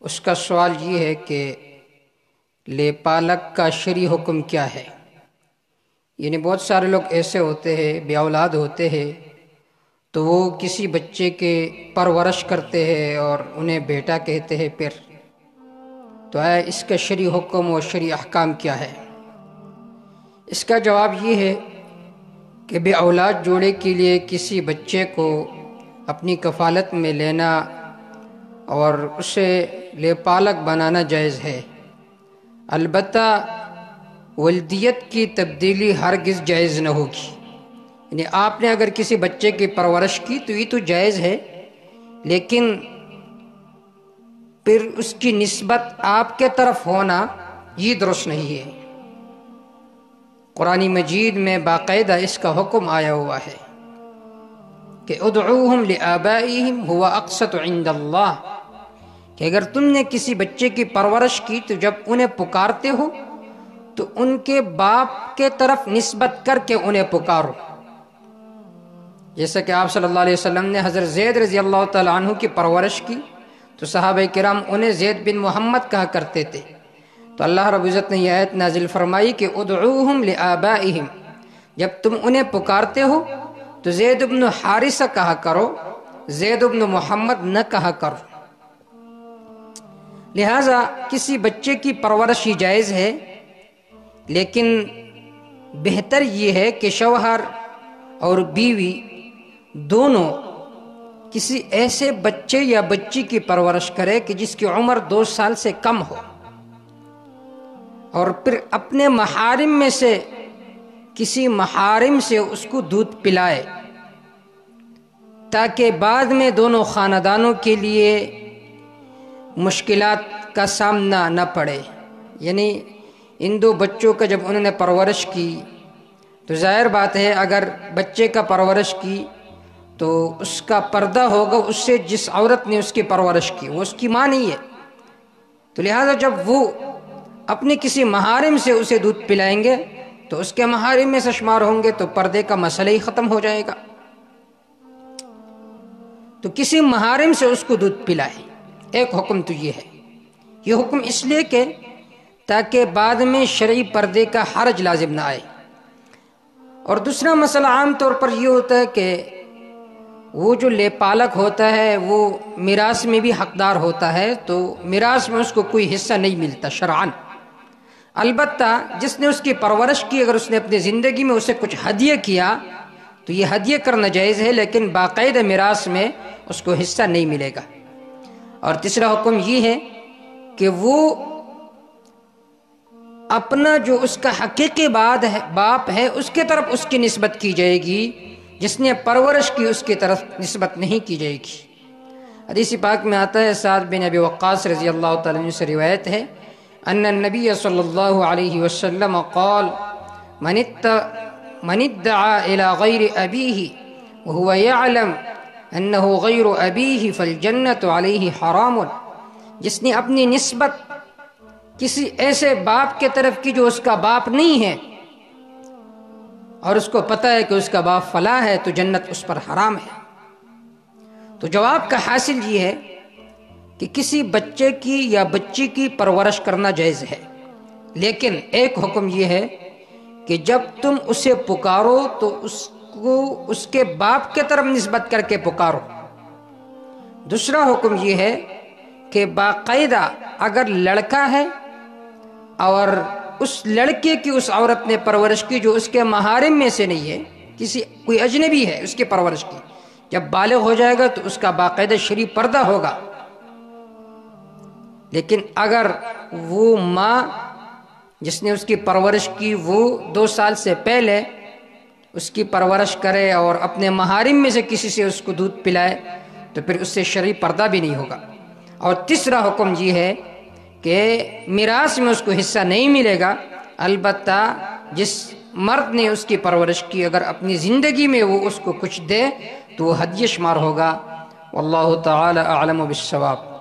اس کا سوال یہ ہے کہ لے پالک کا شرعی حکم کیا ہے؟ یعنی بہت سارے لوگ ایسے ہوتے ہیں، بے اولاد ہوتے ہیں، تو وہ کسی بچے کے پرورش کرتے ہیں اور انہیں بیٹا کہتے ہیں پھر تو اس کا شرعی حکم اور شرعی احکام کیا ہے؟ اس کا جواب یہ ہے کہ بے اولاد جوڑے کے لیے کسی بچے کو اپنی کفالت میں لینا اور اسے لے پالک بنانا جائز ہے، البتہ ولدیت کی تبدیلی ہرگز جائز نہ ہوگی۔ یعنی آپ نے اگر کسی بچے کی پرورش کی تو یہ تو جائز ہے، لیکن پھر اس کی نسبت آپ کے طرف ہونا یہ درست نہیں ہے۔ قرآن مجید میں باقاعدہ اس کا حکم آیا ہوا ہے کہ ادعوہم لآبائہم هو اقسط عند اللہ، کہ اگر تم نے کسی بچے کی پرورش کی تو جب انہیں پکارتے ہو تو ان کے باپ کے طرف نسبت کر کے انہیں پکارو، جیسا کہ آپ صلی اللہ علیہ وسلم نے حضرت زید رضی اللہ تعالیٰ عنہ کی پرورش کی تو صحابہ کرام انہیں زید بن محمد کہا کرتے تھے، تو اللہ رب العزت نے یہ آیت نازل فرمائی کہ ادعوہم لآبائہم، جب تم انہیں پکارتے ہو تو زید بن حارثہ کہا کرو، زید بن محمد نہ کہا کرو۔ لہٰذا کسی بچے کی پرورش ہی جائز ہے، لیکن بہتر یہ ہے کہ شوہر اور بیوی دونوں کسی ایسے بچے یا بچی کی پرورش کرے کہ جس کی عمر 2 سال سے کم ہو، اور پھر اپنے محارم میں سے کسی محارم سے اس کو دودھ پلائے، تاکہ بعد میں دونوں خاندانوں کے لیے مشکلات کا سامنا نہ پڑے۔ یعنی ان 2 بچوں کا جب انہوں نے پرورش کی تو ظاہر بات ہے اگر بچے کا پرورش کی تو اس کا پردہ ہوگا اس سے جس عورت نے اس کی پرورش کی، وہ اس کی ماں نہیں ہے، تو لہٰذا جب وہ اپنے کسی محارم سے اسے دودھ پلائیں گے تو اس کے محارم میں سے شمار ہوں گے تو پردے کا مسئلہ ہی ختم ہو جائے گا۔ تو کسی محارم سے اس کو دودھ پلائے، ایک حکم تو یہ ہے۔ یہ حکم اس لیے کہ تاکہ بعد میں شرعی پردے کا حرج لازم نہ آئے۔ اور دوسرا مسئلہ عام طور پر یہ ہوتا ہے کہ وہ جو لے پالک ہوتا ہے وہ میراث میں بھی حقدار ہوتا ہے، تو میراث میں اس کو کوئی حصہ نہیں ملتا شرعاً، البتہ جس نے اس کی پرورش کی اگر اس نے اپنی زندگی میں اسے کچھ ہدیہ کیا تو یہ ہدیہ کرنا جائز ہے، لیکن باقاعدہ میراث میں اس کو حصہ نہیں ملے گا۔ اور تیسرا حکم یہ ہے کہ وہ اپنا جو اس کا حقیقی باپ ہے اس کے طرف اس کی نسبت کی جائے گی، جس نے پرورش کی اس کی طرف نسبت نہیں کی جائے گی۔ حدیث پاک میں آتا ہے، سعد بن ابی وقاص رضی اللہ تعالیٰ عنہ سے روایت ہے، ان النبی صلی اللہ علیہ وسلم قال من ادعا الى غیر ابیہ وهو يعلم انه غیر ابیہ فالجنت علیہ حرام، جس نے اپنی نسبت کسی ایسے باپ کے طرف کی جو اس کا باپ نہیں ہے اور اس کو پتہ ہے کہ اس کا باپ فلاں ہے تو جنت اس پر حرام ہے۔ تو جواب کا حاصل یہ ہے کہ کسی بچے کی یا بچی کی پرورش کرنا جائز ہے، لیکن ایک حکم یہ ہے کہ جب تم اسے پکارو تو اس کو اس کے باپ کے طرف نسبت کر کے پکارو۔ دوسرا حکم یہ ہے کہ باقاعدہ اگر لڑکا ہے اور اس لڑکے کی اس عورت نے پرورش کی جو اس کے محارم میں سے نہیں ہے، کوئی اجنبی ہے اس کی پرورش کی، جب بالغ ہو جائے گا تو اس کا باقاعدہ شرعی پردہ ہوگا، لیکن اگر وہ ماں جس نے اس کی پرورش کی وہ 2 سال سے پہلے اس کی پرورش کرے اور اپنے محارم میں سے کسی سے اس کو دودھ پلائے تو پھر اس سے شرعی پردہ بھی نہیں ہوگا۔ اور تیسرا حکم یہ ہے کہ میراث میں اس کو حصہ نہیں ملے گا، البتہ جس مرد نے اس کی پرورش کی اگر اپنی زندگی میں وہ اس کو کچھ دے تو وہ ہدیہ شمار ہوگا۔ واللہ تعالی اعلم بالصواب۔